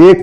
$1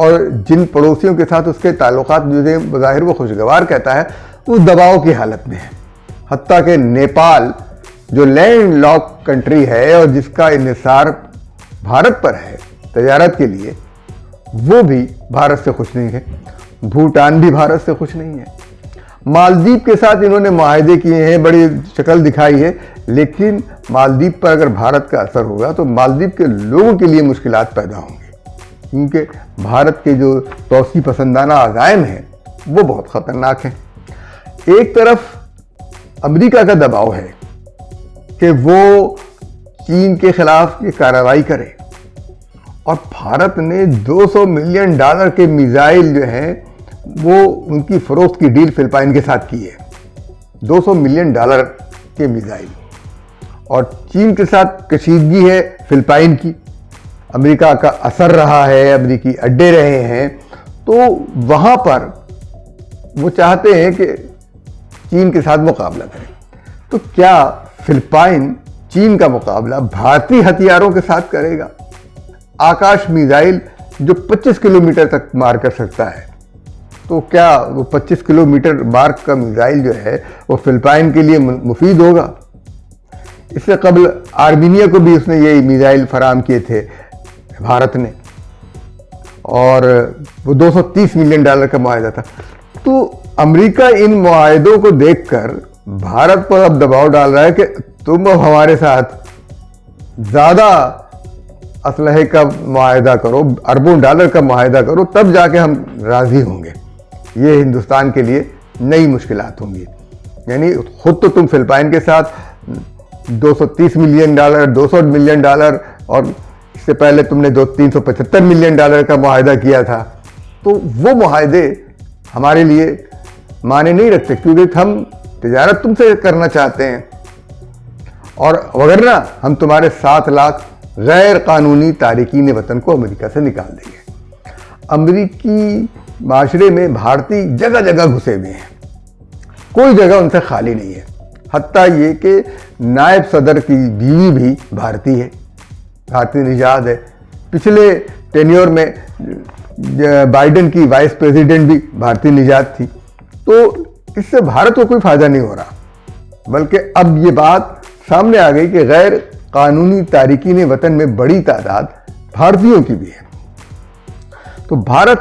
اور جن پڑوسیوں کے ساتھ اس کے تعلقات جو بظاہر وہ خوشگوار کہتا ہے وہ دباؤ کی حالت میں ہے. حتیٰ کہ نیپال جو لینڈ لاک کنٹری ہے اور جس کا انحصار بھارت پر ہے تجارت کے لیے، وہ بھی بھارت سے خوش نہیں ہے. بھوٹان بھی بھارت سے خوش نہیں ہے. مالدیپ کے ساتھ انہوں نے معاہدے کیے ہیں، بڑی شکل دکھائی ہے، لیکن مالدیپ پر اگر بھارت کا اثر ہوگا تو مالدیپ کے لوگوں کے لیے مشکلات پیدا ہوں گی، کیونکہ بھارت کے جو توسیع پسندانہ عزائم ہیں وہ بہت خطرناک ہیں. ایک طرف امریکہ کا دباؤ ہے کہ وہ چین کے خلاف یہ کارروائی کرے، اور بھارت نے $200 ملین کے میزائل جو ہیں وہ ان کی فروخت کی ڈیل فلپائن کے ساتھ کی ہے. $200 ملین کے میزائل، اور چین کے ساتھ کشیدگی ہے فلپائن کی. امریکہ کا اثر رہا ہے، امریکی اڈے رہے ہیں، تو وہاں پر وہ چاہتے ہیں کہ چین کے ساتھ مقابلہ کریں. تو کیا فلپائن چین کا مقابلہ بھارتی ہتھیاروں کے ساتھ کرے گا؟ آکاش میزائل جو 25 کلومیٹر تک مار کر سکتا ہے، تو کیا وہ 25 کلومیٹر مارک کا میزائل جو ہے وہ فلپائن کے لیے مفید ہوگا؟ اس سے قبل آرمینیا کو بھی اس نے یہ میزائل فراہم کیے تھے بھارت نے، اور وہ $230 ملین کا معاہدہ تھا. تو امریکہ ان معاہدوں کو دیکھ کر بھارت پر اب دباؤ ڈال رہا ہے کہ تم اب ہمارے ساتھ زیادہ اسلحے کا معاہدہ کرو، اربوں ڈالر کا معاہدہ کرو، تب جا کے ہم راضی ہوں گے. یہ ہندوستان کے لیے نئی مشکلات ہوں گی. یعنی خود تو تم فلپائن کے ساتھ $230 ملین، $200 ملین، اور اس سے پہلے تم نے $375 ملین کا معاہدہ کیا تھا. تو وہ معاہدے ہمارے لیے معنی نہیں رکھتے، کیونکہ ہم تجارت تم سے کرنا چاہتے ہیں، اور وگرنہ ہم تمہارے 7 لاکھ غیر قانونی تارکین وطن کو امریکہ سے نکال دیں گے. امریکی معاشرے میں بھارتی جگہ جگہ گھسے ہوئے ہیں، کوئی جگہ ان سے خالی نہیں ہے. حتیٰ یہ کہ نائب صدر کی بیوی بھی بھارتی ہے، بھارتی نژاد ہے. پچھلے ٹینیور میں بائیڈن کی وائس پریزیڈنٹ بھی بھارتی نژاد تھی. تو اس سے بھارت کو کوئی فائدہ نہیں ہو رہا، بلکہ اب یہ بات سامنے آ گئی کہ غیر قانونی تارکین وطن میں بڑی تعداد بھارتیوں کی بھی ہے. تو بھارت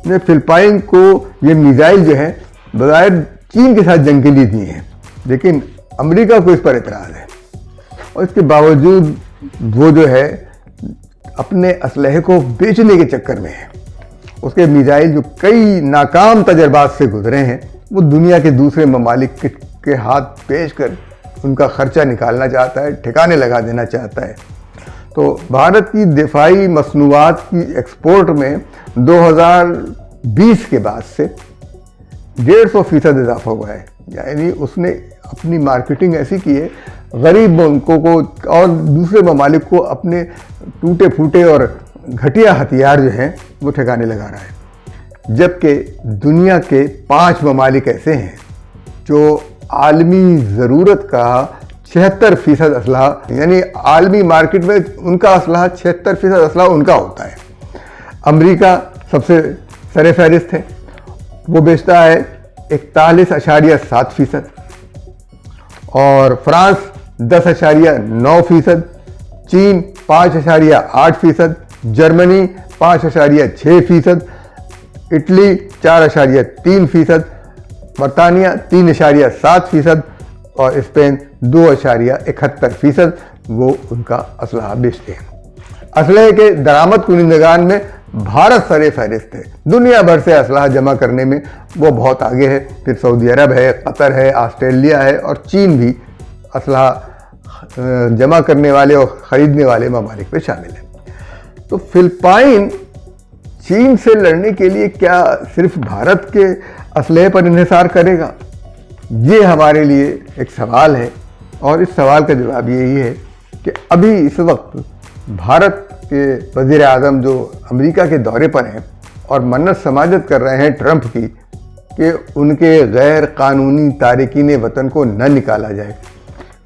نے فلپائن کو یہ میزائل جو ہے بظاہر چین کے ساتھ جنگ کے لیے دیے ہیں، لیکن امریکہ کو اس پر اعتراض ہے، اور اس کے باوجود وہ جو ہے اپنے اسلحے کو بیچنے کے چکر میں ہے. اس کے میزائل جو کئی ناکام تجربات سے گزرے ہیں وہ دنیا کے دوسرے ممالک کے ہاتھ بیچ کر ان کا خرچہ نکالنا چاہتا ہے، ٹھکانے لگا دینا چاہتا ہے. تو بھارت کی دفاعی مصنوعات کی ایکسپورٹ میں 2020 کے بعد سے 150% اضافہ ہوا ہے. یعنی اس نے اپنی مارکیٹنگ ایسی کی ہے، غریب ملکوں کو اور دوسرے ممالک کو اپنے ٹوٹے پھوٹے اور گھٹیا ہتھیار جو ہیں وہ ٹھکانے لگا رہا ہے. جبکہ دنیا کے 5 ممالک ایسے ہیں جو عالمی ضرورت کا 76% اسلحہ، یعنی عالمی مارکیٹ میں ان کا اسلحہ 76% اسلحہ ان کا ہوتا ہے. امریکہ سب سے سر فہرست ہے، وہ بیچتا ہے 41.7%، اور فرانس 10.9%، چین 5.8%، جرمنی 5.6%، اٹلی 4.3%، برطانیہ 3.7%، اور اسپین 2.71% وہ ان کا اسلحہ بیچتے ہیں. اسلحے کے درآمد کنندگان میں بھارت سر فہرست ہے. دنیا بھر سے اسلحہ جمع کرنے میں وہ بہت آگے ہے. پھر سعودی عرب ہے، قطر ہے، آسٹریلیا ہے، اور چین بھی اسلحہ جمع کرنے والے اور خریدنے والے ممالک میں شامل ہے. تو فلپائن چین سے لڑنے کے لیے کیا صرف بھارت کے اسلحے پر انحصار کرے گا؟ یہ ہمارے لیے ایک سوال ہے، اور اس سوال کا جواب یہی ہے کہ ابھی اس وقت بھارت کے وزیر اعظم جو امریکہ کے دورے پر ہیں اور منت سماجت کر رہے ہیں ٹرمپ کی کہ ان کے غیر قانونی تارکین وطن کو نہ نکالا جائے،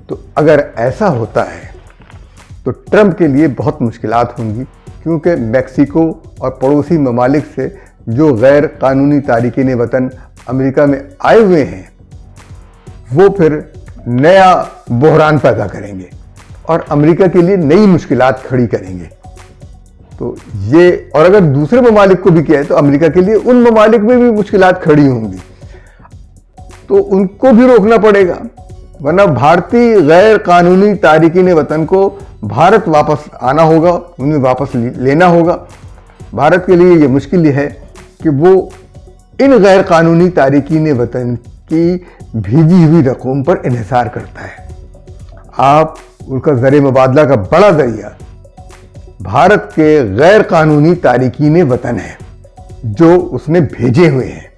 تو اگر ایسا ہوتا ہے تو ٹرمپ کے لیے بہت مشکلات ہوں گی. کیونکہ میکسیکو اور پڑوسی ممالک سے جو غیر قانونی تارکین وطن امریکہ میں آئے ہوئے ہیں وہ پھر نیا بحران پیدا کریں گے اور امریکہ کے لیے نئی مشکلات کھڑی کریں گے. تو یہ، اور اگر دوسرے ممالک کو بھی کیا ہے تو امریکہ کے لیے ان ممالک میں بھی مشکلات کھڑی ہوں گی، تو ان کو بھی روکنا پڑے گا. ورنہ بھارتی غیر قانونی تارکین وطن کو بھارت واپس آنا ہوگا، انہیں واپس لینا ہوگا. بھارت کے لیے یہ مشکل یہ ہے کہ وہ ان غیر قانونی تارکین وطن کی بھیجی ہوئی رقوم پر انحصار کرتا ہے. آپ ان کا زر مبادلہ کا بڑا ذریعہ بھارت کے غیر قانونی تارکین وطن ہے جو اس نے بھیجے ہوئے ہیں.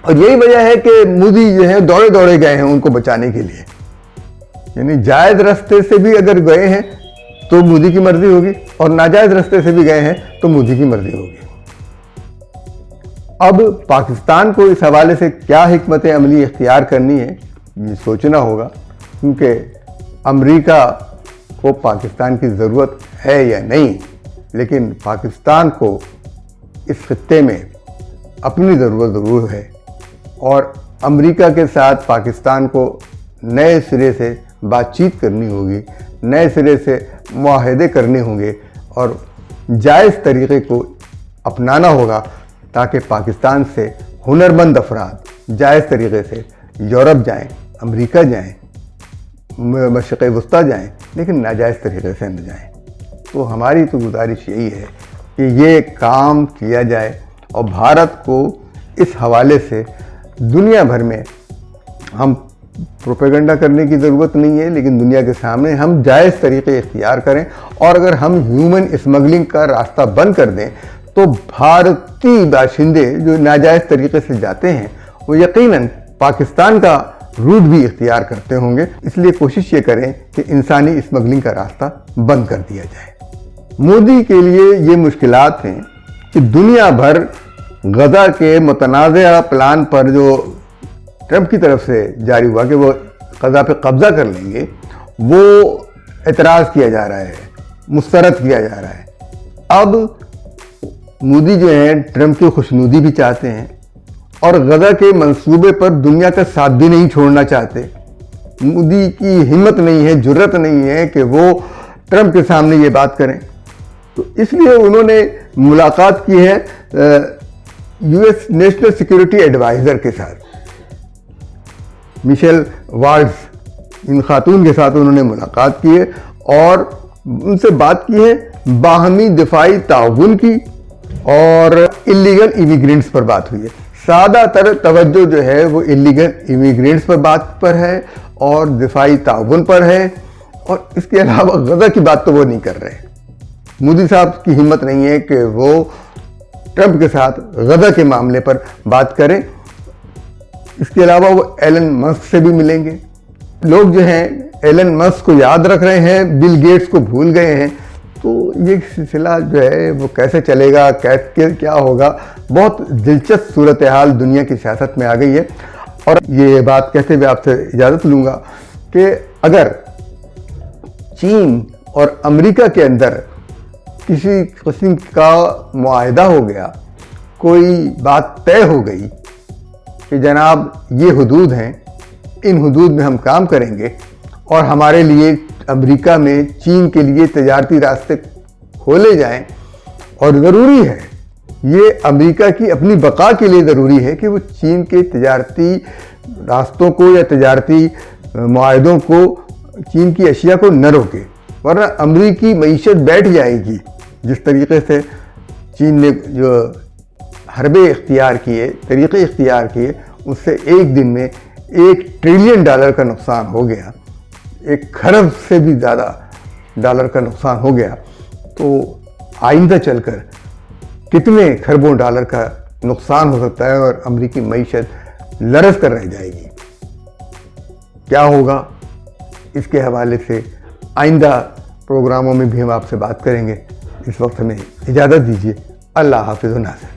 اور یہی وجہ ہے کہ مودی جو ہیں دوڑے گئے ہیں ان کو بچانے کے لیے. یعنی جائز راستے سے بھی اگر گئے ہیں تو مودی کی مرضی ہوگی، اور ناجائز راستے سے بھی گئے ہیں تو مودی کی مرضی ہوگی. اب پاکستان کو اس حوالے سے کیا حکمت عملی اختیار کرنی ہے یہ سوچنا ہوگا، کیونکہ امریکہ کو پاکستان کی ضرورت ہے یا نہیں، لیکن پاکستان کو اس خطے میں اپنی ضرورت ضرور ہے. اور امریکہ کے ساتھ پاکستان کو نئے سرے سے بات چیت کرنی ہوگی، نئے سرے سے معاہدے کرنے ہوں گے اور جائز طریقے کو اپنانا ہوگا تاکہ پاکستان سے ہنرمند افراد جائز طریقے سے یورپ جائیں، امریکہ جائیں، مشرق وسطیٰ جائیں، لیکن ناجائز طریقے سے نہ جائیں. تو ہماری تو گزارش یہی ہے کہ یہ کام کیا جائے اور بھارت کو اس حوالے سے دنیا بھر میں، ہم پروپیگنڈا کرنے کی ضرورت نہیں ہے، لیکن دنیا کے سامنے ہم جائز طریقے اختیار کریں. اور اگر ہم ہیومن اسمگلنگ کا راستہ بند کر دیں تو بھارتی باشندے جو ناجائز طریقے سے جاتے ہیں وہ یقیناً پاکستان کا روٹ بھی اختیار کرتے ہوں گے. اس لیے کوشش یہ کریں کہ انسانی اسمگلنگ کا راستہ بند کر دیا جائے. مودی کے لیے یہ مشکلات ہیں کہ دنیا بھر غزہ کے متنازع پلان پر جو ٹرمپ کی طرف سے جاری ہوا کہ وہ غزہ پہ قبضہ کر لیں گے، وہ اعتراض کیا جا رہا ہے، مسترد کیا جا رہا ہے. اب مودی جو ہیں ٹرمپ کی خوشنودی بھی چاہتے ہیں اور غزہ کے منصوبے پر دنیا کا ساتھ بھی نہیں چھوڑنا چاہتے. مودی کی ہمت نہیں ہے، جرت نہیں ہے کہ وہ ٹرمپ کے سامنے یہ بات کریں. تو اس لیے انہوں نے ملاقات کی ہے U S national security adviser کے ساتھ، میشیل والٹز، ان خاتون کے ساتھ انہوں نے ملاقات کی ہے اور ان سے بات کی ہے باہمی دفاعی تعاون کی، اور اللیگل امیگرینٹس پر بات ہوئی ہے. سادہ تر توجہ جو ہے وہ اللیگل امیگرینٹس پر بات پر ہے اور دفاعی تعاون پر ہے، اور اس کے علاوہ غزہ کی بات تو وہ نہیں کر رہے. مودی صاحب کی ہمت نہیں ہے کہ وہ ٹرمپ کے ساتھ غزہ کے معاملے پر بات کریں. اس کے علاوہ وہ ایلن مسک سے بھی ملیں گے. لوگ جو ہیں ایلن مسک کو یاد رکھ رہے ہیں، بل گیٹس کو بھول گئے ہیں. تو یہ سلسلہ جو ہے وہ کیسے چلے گا، کیا ہوگا، بہت دلچسپ صورتحال دنیا کی سیاست میں آ گئی ہے. اور یہ بات کہتے ہوئے آپ سے اجازت لوں گا کہ اگر چین اور امریکہ کے اندر کسی قسم کا معاہدہ ہو گیا، کوئی بات طے ہو گئی کہ جناب یہ حدود ہیں، ان حدود میں ہم کام کریں گے اور ہمارے لیے امریکہ میں چین کے لیے تجارتی راستے کھولے جائیں، اور ضروری ہے یہ امریکہ کی اپنی بقا کے لیے ضروری ہے کہ وہ چین کے تجارتی راستوں کو یا تجارتی معاہدوں کو، چین کی اشیاء کو نہ روکے، ورنہ امریکی معیشت بیٹھ جائے گی. جس طریقے سے چین نے جو حربے اختیار کیے، طریقے اختیار کیے، اس سے ایک دن میں $1 ٹریلین کا نقصان ہو گیا، 1 کھرب سے بھی زیادہ ڈالر کا نقصان ہو گیا. تو آئندہ چل کر کتنے کھربوں ڈالر کا نقصان ہو سکتا ہے اور امریکی معیشت لرز کر رہ جائے گی. کیا ہوگا اس کے حوالے سے آئندہ پروگراموں میں بھی ہم آپ سے بات کریں گے. اس وقت ہمیں اجازت دیجیے. اللہ حافظ و ناصر.